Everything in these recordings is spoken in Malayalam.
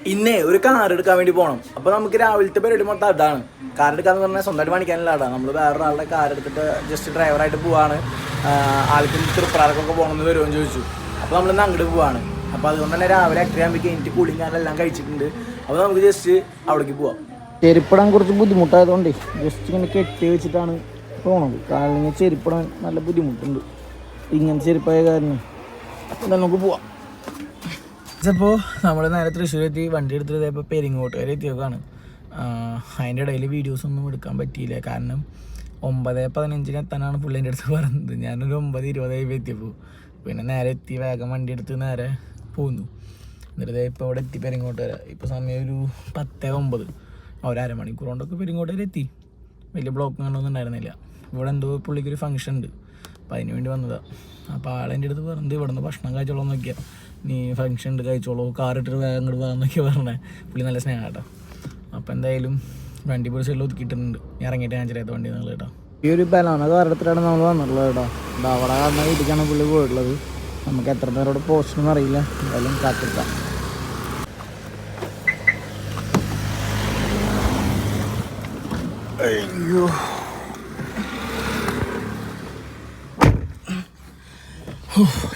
ഇന്നേ ഒരു കാർ എടുക്കാൻ വേണ്ടി പോകണം. അപ്പോൾ നമുക്ക് രാവിലത്തെ പരിപാടി മൊത്തം അതാണ്. കാർ എടുക്കാന്ന് പറഞ്ഞാൽ സ്വന്തമായിട്ട് പണിക്കാനുള്ള ആടാണ്. നമ്മൾ വേറൊരാളുടെ കാർ എടുത്തിട്ട് ജസ്റ്റ് ഡ്രൈവറായിട്ട് പോവാണ്. ആൾക്കും തൃപ്രാർക്കൊക്കെ പോകണമെന്ന് വരുമെന്ന് ചോദിച്ചു. അപ്പോൾ നമ്മളിന്ന് അങ്ങോട്ട് പോവാണ്. അപ്പോൾ അതുകൊണ്ട് തന്നെ രാവിലെ 8:30 എനിക്ക് കുളിങ്ങാനെല്ലാം കഴിച്ചിട്ടുണ്ട്. അപ്പോൾ നമുക്ക് ജസ്റ്റ് അവിടേക്ക് പോവാം. ചെരുപ്പിടാൻ കുറച്ച് ബുദ്ധിമുട്ടായതുകൊണ്ട് ജസ്റ്റ് ഇങ്ങനെ കെട്ടി വെച്ചിട്ടാണ് പോണത്. കാരണം ചെരുപ്പിടാൻ നല്ല ബുദ്ധിമുട്ടുണ്ട് ഇങ്ങനെ ചെരുപ്പായ കാരണം. അപ്പോൾ നമുക്ക് പോവാം. ഇപ്പോൾ നമ്മൾ നേരെ തൃശ്ശൂരെത്തി വണ്ടി എടുത്തിട്ട് ഇപ്പോൾ പെരിങ്ങോട്ട് വരെ എത്തിയതാണ്. അതിൻ്റെ ഇടയിൽ വീഡിയോസൊന്നും എടുക്കാൻ പറ്റിയില്ല. കാരണം 9:15 എത്താനാണ് പുള്ളിൻ്റെ അടുത്ത് പറഞ്ഞത്. ഞാനൊരു 9:20 എത്തിയപ്പോൾ പിന്നെ നേരെ എത്തി വേഗം വണ്ടി എടുത്ത് നേരെ പോന്നു. എന്നിട്ട് ഇപ്പോൾ ഇവിടെ എത്തി പെരിങ്ങോട്ട് വരെ. ഇപ്പോൾ സമയം ഒരു 10:09. ഒരു അരമണിക്കൂർ കൊണ്ടൊക്കെ പെരിങ്ങോട്ട് വരെ എത്തി. വലിയ ബ്ലോക്ക് ഒന്നും ഉണ്ടായിരുന്നില്ല. ഇവിടെ എന്തോ പുള്ളിക്കൊരു ഫംഗ്ഷൻ ഉണ്ട്, അപ്പോൾ അതിന് വേണ്ടി വന്നതാണ്. അപ്പോൾ ആളെൻ്റെ അടുത്ത് പറഞ്ഞത് ഇവിടെ നിന്ന് ഭക്ഷണം കഴിച്ചോളൂ നോക്കിയാൽ, നീ ഫംഗ്ഷൻ ഉണ്ട് കഴിച്ചോളൂ, കാറിട്ടിട്ട് വേഗം അങ്ങോട്ട് പോകാമെന്നൊക്കെ പറഞ്ഞേ. പുള്ളി നല്ല സ്നേഹം കേട്ടോ. അപ്പോൾ എന്തായാലും വണ്ടി പോയി സൈഡിൽ ഒതുക്കിയിട്ടുണ്ട്. ഞാൻ ഇറങ്ങിയിട്ട് ഞാൻ ചെറിയ വണ്ടി നിങ്ങൾ കേട്ടോ. ഈ ഒരു ബലാന കാറെടുത്തിട്ടാണ് നമ്മൾ വന്നിട്ടുള്ളത് കേട്ടോ. അവിടെ കാരണം വീട്ടിലേക്കാണ് പുള്ളി പോയിട്ടുള്ളത്. നമുക്ക് എത്ര നേരോട് പോസ്റ്റൊന്നും അറിയില്ല, എന്തായാലും കാത്തിരിക്കാം. അയ്യോ,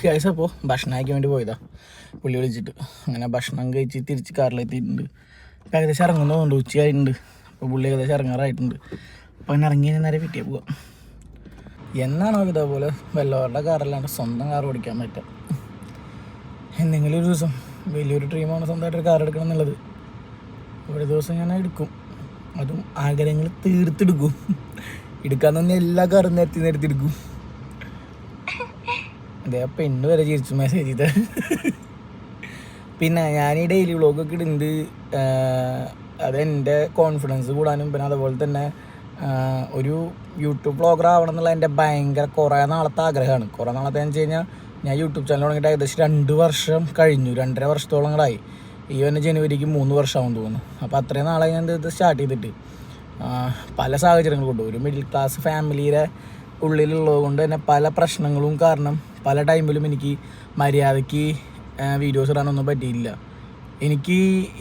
ഗൈസ് അപ്പോൾ ഭക്ഷണം കഴിക്കാൻ വേണ്ടി പോയതാ പുള്ളി വിളിച്ചിട്ട്. അങ്ങനെ ഭക്ഷണം കഴിച്ച് തിരിച്ച് കാറിലെത്തിയിട്ടുണ്ട്. അപ്പോൾ ഏകദേശം ഇറങ്ങുന്നതുകൊണ്ട് ഉച്ചയായിട്ടുണ്ട്. അപ്പോൾ പുള്ളി ഏകദേശം ഇറങ്ങാറായിട്ടുണ്ട്. അപ്പോൾ അങ്ങനെ ഇറങ്ങി നേരെ വീട്ടിൽ പോവാം. എന്നാണോ ഇതേപോലെ വല്ലവരുടെ കാറല്ലാണ്ട് സ്വന്തം കാർ ഓടിക്കാൻ പറ്റുക. എന്തെങ്കിലും ഒരു ദിവസം വലിയൊരു ഡ്രീമാണ് സ്വന്തമായിട്ടൊരു കാർ എടുക്കണം എന്നുള്ളത്. ഒരു ദിവസം ഞാൻ എടുക്കും, അതും ആഗ്രഹങ്ങൾ തീർത്തെടുക്കും. എടുക്കാൻ തന്നെ എല്ലാ കാറും നിരത്തിയെടുക്കും. അതെ, ആ പെണ്ണ് വരെ ചിരിച്ചു മെസ്സേജ് ചെയ്ത്. പിന്നെ ഞാൻ ഈ ഡെയിലി വ്ളോഗൊക്കെ ഇടുന്നുണ്ട്. അതെൻ്റെ കോൺഫിഡൻസ് കൂടാനും പിന്നെ അതുപോലെ തന്നെ ഒരു യൂട്യൂബ് വ്ളോഗർ ആവണം എന്നുള്ള എൻ്റെ ഭയങ്കര കുറേ നാളത്തെ ആഗ്രഹമാണ്. കുറേ നാളത്തെ എന്ന് വെച്ച് കഴിഞ്ഞാൽ ഞാൻ യൂട്യൂബ് ചാനൽ തുടങ്ങിയിട്ട് ഏകദേശം 2 വർഷം കഴിഞ്ഞു. 2.5 വർഷത്തോളം കൂടായി. ഈ വന്ന ജനുവരിക്ക് 3 വർഷമാകുമെന്ന് തോന്നുന്നു. അപ്പോൾ അത്രയും നാളായി ഞാൻ ഇത് സ്റ്റാർട്ട് ചെയ്തിട്ട്. പല സാഹചര്യങ്ങൾ കൊണ്ട് ഒരു മിഡിൽ ക്ലാസ് ഫാമിലിയുടെ ഉള്ളിലുള്ളത് കൊണ്ട് തന്നെ പല പ്രശ്നങ്ങളും കാരണം പല ടൈമിലും എനിക്ക് മര്യാദയ്ക്ക് വീഡിയോസ് ഇടാനൊന്നും പറ്റിയില്ല. എനിക്ക്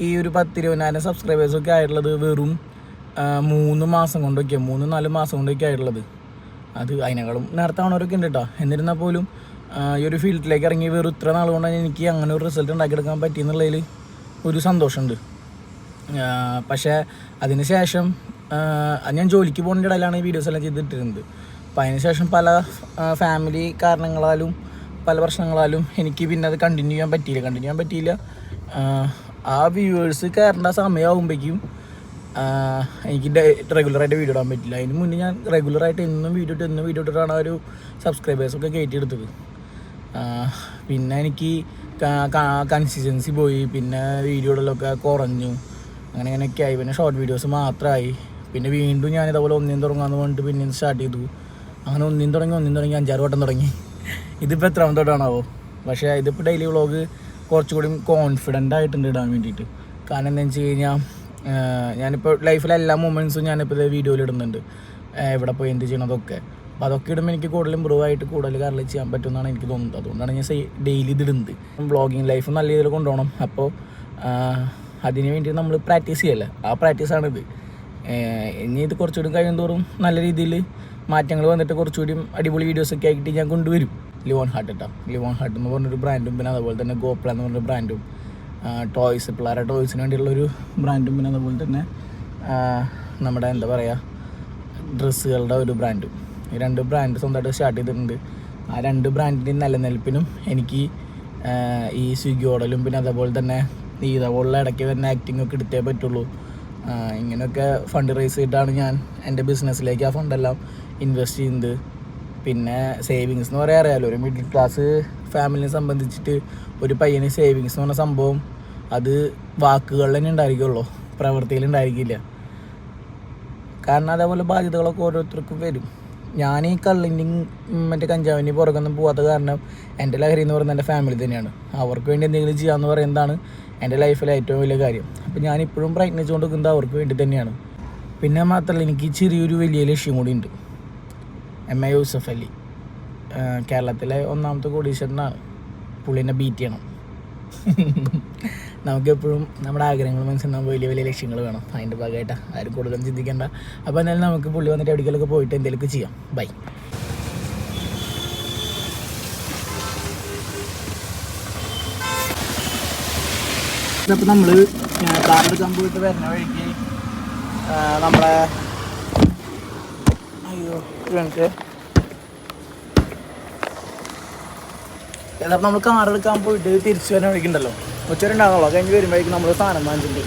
ഈ ഒരു 10-20,000 സബ്സ്ക്രൈബേഴ്സൊക്കെ ആയിട്ടുള്ളത് വെറും 3 മാസം കൊണ്ടൊക്കെ 3-4 മാസം കൊണ്ടൊക്കെ ആയിട്ടുള്ളത്. അത് അതിനേക്കാളും നേരത്തെ ആണവരൊക്കെ ഉണ്ട് കേട്ടോ. എന്നിരുന്നാൽ പോലും ഈ ഒരു ഫീൽഡിലേക്ക് ഇറങ്ങി വെറും ഇത്ര നാൾ കൊണ്ടാണ് എനിക്ക് അങ്ങനെ ഒരു റിസൾട്ട് ഉണ്ടാക്കിയെടുക്കാൻ പറ്റിയെന്നുള്ളതിൽ ഒരു സന്തോഷമുണ്ട്. പക്ഷേ അതിന് ശേഷം ഞാൻ ജോലിക്ക് പോകുന്നതിൻ്റെ ഇടയിലാണ് ഈ വീഡിയോസ് എല്ലാം ചെയ്തിട്ടിരുന്നത്. അപ്പോൾ അതിന് ശേഷം പല ഫാമിലി കാരണങ്ങളാലും പല പ്രശ്നങ്ങളാലും എനിക്ക് പിന്നെ അത് കണ്ടിന്യൂ ചെയ്യാൻ പറ്റിയില്ല. ആ വ്യൂവേഴ്സ് കയറേണ്ട സമയമാകുമ്പോഴേക്കും എനിക്ക് റെഗുലറായിട്ട് വീഡിയോ ഇടാൻ പറ്റില്ല. അതിന് മുന്നേ ഞാൻ റെഗുലറായിട്ട് എന്നും വീഡിയോ ഇട്ടിട്ടാണ് ആ ഒരു സബ്സ്ക്രൈബേഴ്സൊക്കെ കയറ്റിയെടുത്തത്. പിന്നെ എനിക്ക് കൺസിസ്റ്റൻസി പോയി, പിന്നെ വീഡിയോകളിലൊക്കെ കുറഞ്ഞു, അങ്ങനെയൊക്കെ ആയി. പിന്നെ ഷോർട്ട് വീഡിയോസ് മാത്രമായി. പിന്നെ വീണ്ടും ഞാൻ ഇതേപോലെ ഒന്നിനും തുടങ്ങാമെന്ന് പറഞ്ഞിട്ട് പിന്നെയും സ്റ്റാർട്ട് ചെയ്തു. അങ്ങനെ ഒന്നിനും തുടങ്ങി 5-6 വട്ടം തുടങ്ങി. ഇതിപ്പോൾ എത്രാമത്തോട്ടാണാവോ. പക്ഷേ ഇതിപ്പോൾ ഡെയിലി വ്ളോഗ് കുറച്ചുകൂടി കോൺഫിഡൻ്റ് ആയിട്ടുണ്ട് ഇടാൻ വേണ്ടിയിട്ട്. കാരണം എന്താണെന്ന് വെച്ച് കഴിഞ്ഞാൽ ഞാനിപ്പോൾ ലൈഫിലെ എല്ലാ മൊമെൻറ്റ്സും ഞാനിപ്പോൾ ഇത് വീഡിയോയിൽ ഇടുന്നുണ്ട്. എവിടെ പോയി എന്ത് ചെയ്യണതൊക്കെ. അപ്പോൾ അതൊക്കെ ഇടുമ്പോൾ എനിക്ക് കൂടുതൽ ഇമ്പ്രൂവ് ആയിട്ട് കൂടുതൽ കാര്യങ്ങൾ ചെയ്യാൻ പറ്റുമെന്നാണ് എനിക്ക് തോന്നുന്നത്. അതുകൊണ്ടാണ് ഞാൻ ഡെയിലി ഇതിടുന്നത്. വ്ളോഗിങ് ലൈഫ് നല്ല രീതിയിൽ കൊണ്ടുപോകണം. അപ്പോൾ അതിന് വേണ്ടി നമ്മൾ പ്രാക്ടീസ് ചെയ്യല്ലേ, ആ പ്രാക്ടീസാണിത്. ഇനി ഇത് കുറച്ചുകൂടി കഴിയുന്തോറും നല്ല രീതിയിൽ മാറ്റങ്ങൾ വന്നിട്ട് കുറച്ചുകൂടി അടിപൊളി വീഡിയോസൊക്കെ ആയിട്ട് ഞാൻ കൊണ്ടുവരും. ലിവോൺ ഹാർട്ട് എന്ന് പറഞ്ഞൊരു ബ്രാൻഡും പിന്നെ അതുപോലെ തന്നെ ഗോപ്ല എന്ന് പറഞ്ഞൊരു ബ്രാൻഡും പിള്ളേരുടെ ടോയ്സിന് വേണ്ടിയുള്ളൊരു ബ്രാൻഡും പിന്നെ അതുപോലെ തന്നെ നമ്മുടെ എന്താ പറയുക ഡ്രസ്സുകളുടെ ഒരു ബ്രാൻഡും. ഈ 2 ബ്രാൻഡ് സ്വന്തമായിട്ട് സ്റ്റാർട്ട് ചെയ്തിട്ടുണ്ട്. ആ 2 ബ്രാൻഡിൻ്റെ നിലനിൽപ്പിനും എനിക്ക് ഈ സ്വിഗ്ഗി ഓടലും പിന്നെ അതേപോലെ തന്നെ ഇതേപോലുള്ള ഇടയ്ക്ക് തന്നെ ആക്ടിങ്ങൊക്കെ എടുത്തേ പറ്റുള്ളൂ. ഇങ്ങനെയൊക്കെ ഫണ്ട് റേസ് ചെയ്തിട്ടാണ് ഞാൻ എൻ്റെ ബിസിനസ്സിലേക്ക് ആ ഫണ്ടെല്ലാം ഇൻവെസ്റ്റ് ചെയ്യുന്നത്. പിന്നെ സേവിങ്സ് എന്ന് പറയാൻ അറിയാമല്ലോ, ഒരു മിഡിൽ ക്ലാസ് ഫാമിലിനെ സംബന്ധിച്ചിട്ട് ഒരു പയ്യന് സേവിങ്സ് എന്ന് പറഞ്ഞ സംഭവം അത് വാക്കുകളിൽ തന്നെ ഉണ്ടായിരിക്കുള്ളൂ, പ്രവൃത്തിയിൽ ഉണ്ടായിരിക്കില്ല. കാരണം അതേപോലെ ബാധ്യതകളൊക്കെ ഓരോരുത്തർക്കും വരും. ഞാൻ ഈ കള്ളിൻ്റെയും മറ്റേ കഞ്ചാവിൻ്റെയും പുറകൊന്നും പോകാത്ത കാരണം എൻ്റെ ലഹരി എന്ന് പറയുന്നത് എൻ്റെ ഫാമിലി തന്നെയാണ്. അവർക്ക് വേണ്ടി എന്തെങ്കിലും ചെയ്യാമെന്ന് പറയുന്നതാണ് എൻ്റെ ലൈഫിലെ ഏറ്റവും വലിയ കാര്യം. അപ്പോൾ ഞാനിപ്പോഴും പ്രയത്നിച്ചുകൊണ്ട് നിൽക്കുന്നത് അവർക്ക് വേണ്ടി തന്നെയാണ്. പിന്നെ മാത്രമല്ല എനിക്ക് ചെറിയൊരു വലിയ ലക്ഷ്യം കൂടി ഉണ്ട്. MA യൂസഫ് അലി കേരളത്തിലെ 1ാമത്തെ കോടീശ്വരനാണ്. പുള്ളിനെ ബീറ്റ് ചെയ്യണം. നമുക്കെപ്പോഴും നമ്മുടെ ആഗ്രഹങ്ങൾ മനസ്സിലാകുമ്പോൾ വലിയ വലിയ ലക്ഷ്യങ്ങൾ വേണം. അതിൻ്റെ ഭാഗമായിട്ട് ആരും കൂടുതലും ചിന്തിക്കേണ്ട. അപ്പോൾ എന്നാലും നമുക്ക് പുള്ളി വന്നിട്ട് എവിടേക്കൊക്കെ പോയിട്ട് എന്തെങ്കിലുമൊക്കെ ചെയ്യാം. ബൈ. ഇതപ്പോൾ നമ്മൾ കാറെടുക്കാൻ പോയിട്ട് വരുന്ന വഴിക്ക് നമ്മളെ ഞങ്ങൾക്ക് ചിലപ്പോൾ നമ്മൾ കാറെടുക്കാൻ പോയിട്ട് തിരിച്ചു വരുന്ന വഴിക്കുണ്ടല്ലോ ഉച്ചവരുണ്ടാകുള്ളൂ. കഴിഞ്ഞ് വരുമ്പോഴേക്കും നമ്മൾ സാധനം വാങ്ങിച്ചിട്ടുണ്ട്.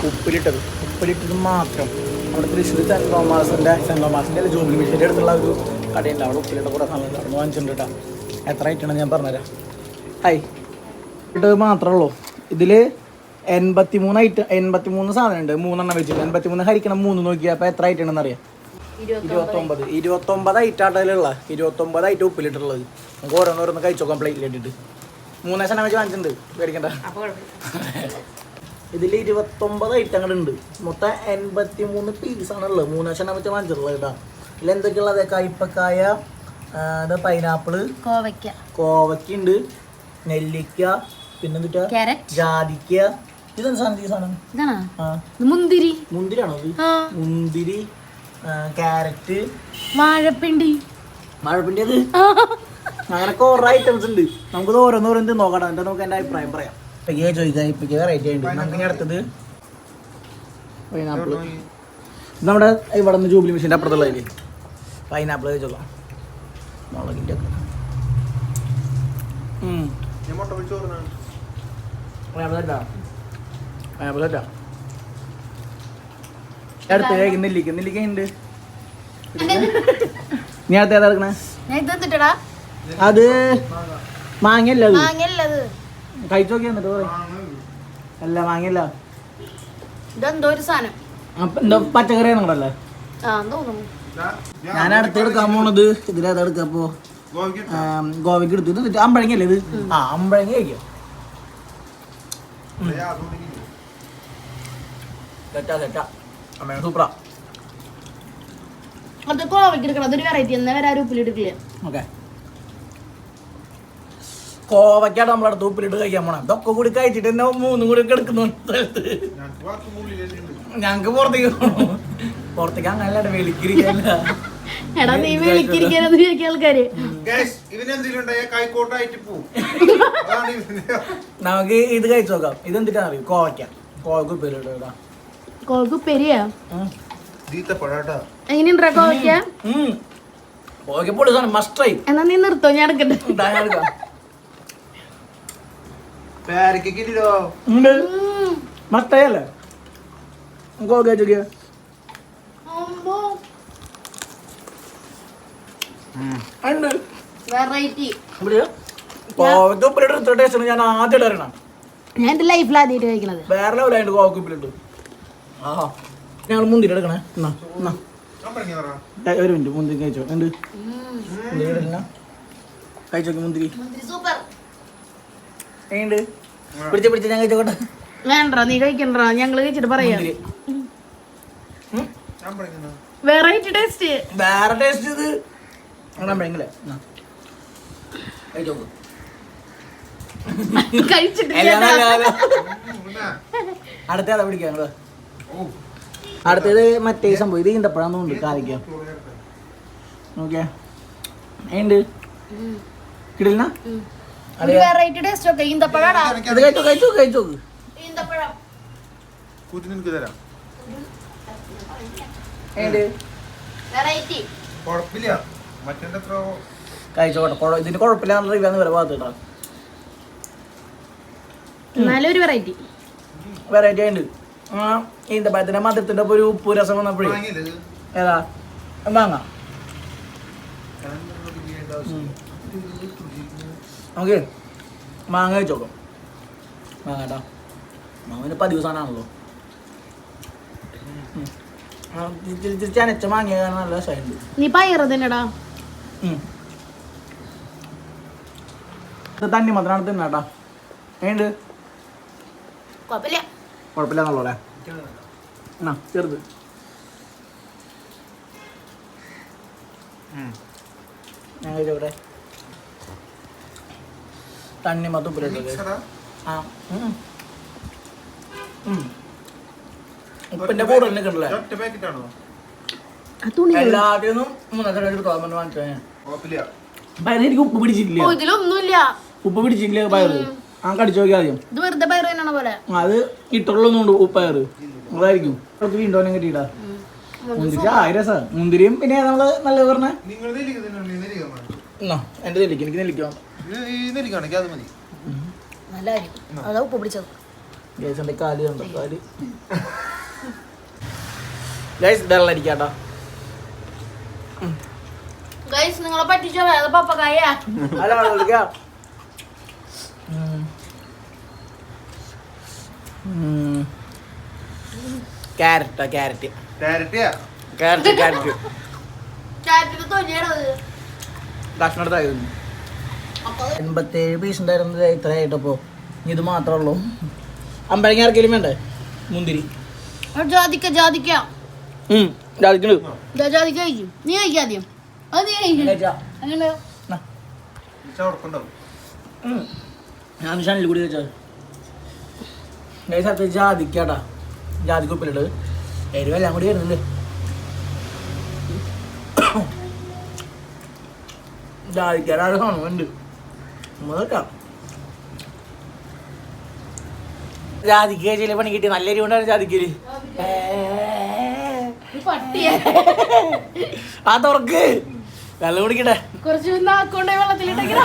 ഉപ്പിലിട്ടത് മാത്രം നമ്മുടെ തൃശ്ശൂർ സെൻറ്റ് തോമസിൻ്റെ അല്ല ജൂബിലി മിഷൻ്റെ അടുത്തുള്ള ഒരു കടയുണ്ട്. അവിടെ ഉപ്പിലിട്ട കുറേ സാധനങ്ങൾ അവിടെ വാങ്ങിച്ചിട്ടുണ്ട് കേട്ടോ. എത്ര ഐറ്റമാണ് ഞാൻ പറഞ്ഞുതരാം. ഹായ് ഇട്ടത് മാത്രമേ ഉള്ളൂ. ഇതിൽ 83 സാധനം ഉണ്ട്. 3 വെച്ചിട്ട് 83 ഹരിക്കണം 3 നോക്കിയാൽ അപ്പോൾ എത്ര ഐറ്റം ഉണ്ടെന്ന് അറിയാം. 29 ഐറ്റാട്ടതിലുള്ള 29 ഐറ്റം ഉപ്പിലിട്ടുള്ളത്. നമുക്ക് ഓരോന്നോരോന്ന് കഴിച്ചു നോക്കാം പ്ലേറ്റിലിട്ടിട്ട്. 3 വെച്ച് വാങ്ങിച്ചിട്ടുണ്ട്, പേടിക്കണ്ട. ഇതിൽ 29 ഐറ്റങ്ങളുണ്ട്. മൊത്തം 83 പീസാണുള്ളത്. 3 വെച്ച് വാങ്ങിച്ചിട്ടുള്ളത് കേട്ടോ. ഇതിൽ എന്തൊക്കെയുള്ളത്? കയ്പക്കായ, പൈനാപ്പിള്, കോവയ്ക്കുണ്ട്, നെല്ലിക്ക, പിന്നെന്തിട്ടാ ജാതിക്ക. ഇതെന്താ സാധനം? ഈ സാധനം മുന്തിരിയാണോ? മുന്തിരി, ക്യാരറ്റ്, വാഴപ്പിണ്ടി അത് അങ്ങനെ കുറെ ഐറ്റംസ് ഉണ്ട്. നമുക്കത് ഓരോന്നോരോന്ന് നോക്കണം. എന്നിട്ട് നമുക്ക് എൻ്റെ അഭിപ്രായം പറയാം. ഇപ്പൊക്കെ ചോദിക്കാം. ഇപ്പൊക്കെ വെറൈറ്റി ഉണ്ട്. നമുക്ക് ഇനി അടുത്തത് പൈനാപ്പിൾ. നമ്മുടെ ഇവിടെ നിന്ന് ജൂബിലി മിഷൻ്റെ അപ്പുറത്തുള്ളതില്ലേ പൈനാപ്പിൾ കഴിച്ചോളാം. മുളകിൻ്റെ ഒക്കെ അടുത്ത് നെല്ലിക്ക ഉണ്ട്. നീ അടുത്ത് ഏതാ എടുക്കണേ? അത് മാങ്ങയല്ല. അത് കഴിച്ചു നോക്കിയാ എന്നിട്ട് അല്ല മാങ്ങയല്ല. എന്തോ പച്ചക്കറിയാണ് നിങ്ങളല്ലേ? ഞാൻ അടുത്ത് എടുക്കാൻ പോണത് ഇതിലേതാ എടുക്ക? അപ്പോ ഗോവയ്ക്ക് എടുത്തു. ഇത് അമ്പഴങ്ങല്ലേ? ഇത് അമ്പഴങ്ങ കഴിക്കാം. സൂപ്പറാ. കോവയ്ക്കാണ് നമ്മളടുത്ത് ഉപ്പിലിട്ട് കഴിക്കാൻ പോണം. ഇതൊക്കെ കൂടി കഴിച്ചിട്ട് തന്നെ 3 കൂടി എടുക്കുന്നു. ഞങ്ങക്ക് പുറത്തേക്ക് അങ്ങനല്ല വെളിക്കിരിക്കല്ല. നമുക്ക് ഇത് കഴിച്ചു നോക്കാം. ഇതെന്തിട്ടാ അറിയും? കോവയ്ക്ക ഉപ്പിലിട്ടാ. എന്നാ നീ നിർത്തോ, ഞാൻ എടുക്കട്ടെ. മസ്റ്റല്ലേ? ഞാൻ ആദ്യം അറിയണം. ഞാൻ എന്റെ ലൈഫിൽ ആദ്യമായിട്ട് കഴിക്കണത്. വേറെ ലെവലായിട്ട് കോവയ്ക്ക് ഉപ്പിലിട്ടു. ഞങ്ങൾ മുന്തിരി എടുക്കണേ. ഒരു മിനിറ്റ്, മുന്തിരി കഴിച്ചോ. ഉണ്ട് കഴിച്ചോക്കെ മുന്തിരി. പിടിച്ച ഞാൻ കഴിച്ചോട്ടെ. വേണ്ട, നീ കഴിക്കണ്ട, ഞങ്ങള് കഴിച്ചിട്ട് പറയാം. Variety taste. വേറെ ടേസ്റ്റ് ഇത് കഴിച്ചോക്ക്. അടുത്ത പിടിക്കാം. അടുത്തത് മറ്റേ സംഭവം. ഇത് ഈന്തപ്പഴാന്നുണ്ട്. കാലിക്കാം. ഓക്കെ ഉണ്ട് കിടില. വെറൈറ്റി ടേസ്റ്റ് ഒക്കെ ഈന്തപ്പഴാടാ. ഇത് കഴിച്ചോക്ക്. ഈന്തപ്പഴം വെറൈറ്റി കഴിച്ചോട്ടെ. ഇതിന് കുഴപ്പമില്ലാന്ന് റിവ്യാന്ന് വരെ ഭാഗത്ത് നല്ലൊരു വെറൈറ്റി ഉണ്ട്. ഈന്തപ്പഴത്തിന്റെ മധുരത്തിന്റെ ഒപ്പം ഒരു ഉപ്പു രസം വന്നപ്പോഴേ ഏതാ മാങ്ങ. ഓക്കെ മാങ്ങ കഴിച്ചോക്കാം. മാങ്ങ കേട്ടോ. മാങ്ങ പതിവ് സാധനമാണല്ലോ. ചനച്ച മാങ്ങിയ നല്ല രസമുണ്ട്. നീ പയറ് തന്നെടാ. തണ്ണി മാത്രമാണ് തിന്നാട്ടാ. ഏണ്ട് കുഴപ്പമില്ലാന്നുള്ളൂ അല്ലേ? ചെറുത് ഞാൻ കഴിച്ചോട്ടെ. തണ്ണി മത്തുപ്പിലിട്ടത്. ഉപ്പിന്റെ കൂടുതൽ നിൽക്കണ്ടല്ലേ ഒറ്റ പാക്കറ്റ് ആണോ? ആ തുണി എല്ലാത്തിനും 3 എടുത്തോളം വാങ്ങിച്ചു കുഴപ്പമില്ല. പയറ് എനിക്ക് ഉപ്പ് പിടിച്ചിട്ടില്ല. ഓ ഇതിലൊന്നുമില്ല. ഉപ്പ് പിടിച്ചിട്ടില്ല പയറ്. ആ കടിച്ചു നോക്കി ആദ്യം. ഇത് വെറുതെ പയറ് തന്നെയാണോ പോലെ? അത് ഇട്ടുള്ളൊന്നുണ്ട് ഉപ്പയറ്. അതായിരിക്കും കുറച്ച് വീണ്ടോനെ കിട്ടിയിട്ടാ. മുന്തിരി രസം. മുന്തിരിയും പിന്നെ നമ്മള് നല്ല പറഞ്ഞ നിങ്ങൾ നെല്ലിക്ക തിന്നണം, നെല്ലിക്ക വേണം. എന്റെ നെല്ലിക്ക എനിക്ക് നെല്ലിക്കാം. ഈ നെല്ലിക്കാണെങ്കിൽ അത് മതി. നല്ല കാര്യം. അതാ ഉപ്പ് പിടിച്ചത്. ഗൈസിന്റെ കാല് കണ്ടോ കാല്. ഗൈസ് വെള്ളടിക്കാട്ടോ. ഗൈസ് നിങ്ങളെ പറ്റിച്ചോ അത് പപ്പക്കായ. അല്ല വെള്ളടിക്കാം. ക്യാരറ്റാ ക്യാരറ്റ് ഡയറക്റ്റിയാ? ക്യാരറ്റ് ക്യാരറ്റ് ചാറ്റിന് തൊല്ലിയാണത്. ഭക്ഷണം എടുത്തായിരുന്നു. 87 പീസ് ഉണ്ടായിരുന്നത് ഇത്രയായിട്ടപ്പോ ഇത് മാത്രമേ ഉള്ളൂ. അമ്പഴങ്ങ ആർക്കെങ്കിലും വേണ്ടേ? മുന്തിരി ജാതിക്ക ജാതിക്ക ജാതിക്കുണ്ട്. ജാതിക്ക കഴിക്കും. നീ കഴിക്കാദ്യം. അത് നീ കഴിക്കും. അങ്ങനെ ചവർക്കുണ്ടാവും. ഞാൻ ചാനലിൽ കൂടി വെച്ചാൽ സ്ഥലത്ത് ജാതിക്കാട്ടാ. ജാതിക്ക് ഉപ്പിലിട്ട് എരിവെല്ലാം കൂടി വരുന്നുണ്ട്. ജാതിക്കാരാണ് കാണുന്നുണ്ട്. ജാതിക്ക ചില പണി കിട്ടി. നല്ല എരിവ് കൊണ്ടാണ് ജാതിക്കല്. പട്ടിയെ ആ തുറക്ക് വെള്ളം കുടിക്കട്ടെ. കുറച്ച് നാക്കൊണ്ടേ വെള്ളത്തിലിട്ടെങ്കില.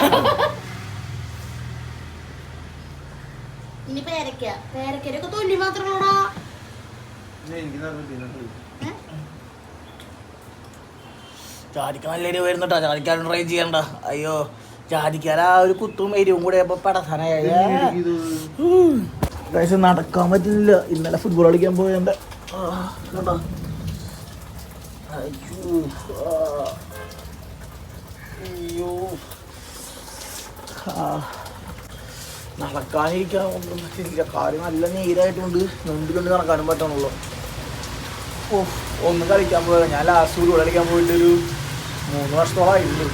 ഇനി പേരക്ക പേരക്കൊക്കെ തൊല്ലി മാത്രമല്ലടാ. എനിക്ക് നല്ല ജാതിക്ക നല്ല എരിവ് വരുന്നുട്ടാ. ജാതിക്കാരും ട്രൈ ചെയ്യണ്ട. അയ്യോ ജാതിക്കാര ഒരു കുത്തും എരിവും കൂടെ പടസാനായ നടക്കാൻ പറ്റുന്നില്ല. ഇന്നലെ ഫുട്ബോൾ കളിക്കാൻ പോയണ്ട് കേട്ടോ. നടക്കാനിരിക്കാൻ ഒന്നും പറ്റില്ല. കാര്യം നല്ല നീരായിട്ടുണ്ട്. മുമ്പിലുണ്ട് നടക്കാനും പറ്റണുള്ളൂ. ഓ ഒന്ന് കളിക്കാൻ പോയത്. ഞാൻ ലാസ്റ്റ് ഫുട്ബോൾ കളിക്കാൻ പോയിട്ട് ഒരു 3 വർഷത്തോളമായിട്ടുണ്ട്.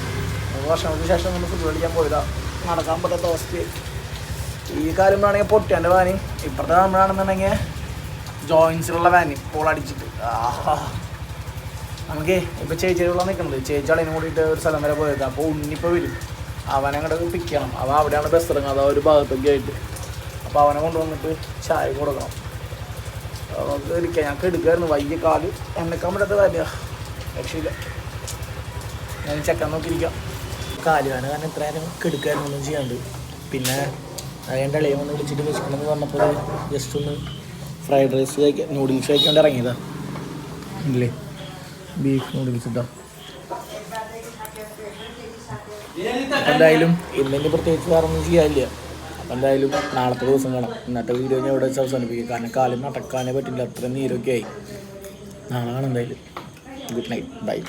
3 വർഷങ്ങൾക്ക് ശേഷം നമ്മൾ ഫുട്ബോൾ കളിക്കാൻ പോയതാ. നടക്കാൻ പറ്റാത്ത അവസ്ഥ. ഈ കാര്യം വേണമെങ്കിൽ പൊട്ടിയാൻ്റെ വാനി. ഇപ്പുറത്തെ നമ്മളാണെന്നുണ്ടെങ്കിൽ ജോയിൻസിലുള്ള വാനി പോളടിച്ചിട്ട് നമുക്ക് ഇപ്പം ചേച്ചിയുള്ള നിൽക്കുന്നത്. ചേച്ചി അളിനും കൂടിയിട്ട് ഒരു സ്ഥലം വരെ പോയത്. അപ്പോൾ ഉണ്ണിപ്പോൾ വരും. അവനെ അങ്ങോട്ട് പിക്ക് ചെയ്യണം. അവൻ അവിടെയാണ് ബസ് ഇറങ്ങുക. അതാ ഒരു ഭാഗത്തൊക്കെ ആയിട്ട്. അപ്പോൾ അവനെ കൊണ്ടുവന്നിട്ട് ചായ കൊടുക്കണം. നമുക്ക് ഇരിക്കാം. ഞങ്ങൾക്ക് എടുക്കായിരുന്നു. വൈകിയ കാല് എണ്ണക്കാൻ പറ്റാത്ത കാര്യമാണ്. രക്ഷയില്ല. ഞാൻ ചെക്കാൻ നോക്കിയിരിക്കാം. കാല് വേണം. കാരണം ഇത്ര നേരം കെടുക്കായിരുന്നു. ഒന്നും ചെയ്യാണ്ട്. പിന്നെ അതിൻ്റെ ഇളയം ഒന്ന് വിളിച്ചിട്ട് വിളിച്ചിട്ടുണ്ടെന്ന് പറഞ്ഞപ്പോൾ ജസ്റ്റ് ഒന്ന് ഫ്രൈഡ് റൈസ് കഴിക്കാൻ നൂഡിൽസ് കഴിക്കാണ്ട് ഇറങ്ങിയതാ. ഇല്ലേ ബീഫ് നൂഡിൽസ് ഇട്ടാ. എന്തായാലും ഇന്നെങ്കിൽ പ്രത്യേകിച്ച് വേറെ ഒന്നും ചെയ്യാനില്ല. അപ്പം എന്തായാലും നാളത്തെ ദിവസം കാണാം. ഇന്നത്തെ വീഡിയോ ഞാൻ ഇവിടെ വെച്ച് അവസാനിപ്പിക്കും. കാരണം കാലം നടക്കാനേ പറ്റില്ല. അത്ര നീരൊക്കെ ആയി. നാളെ കാണാം എന്തായാലും. Good night. ബൈ.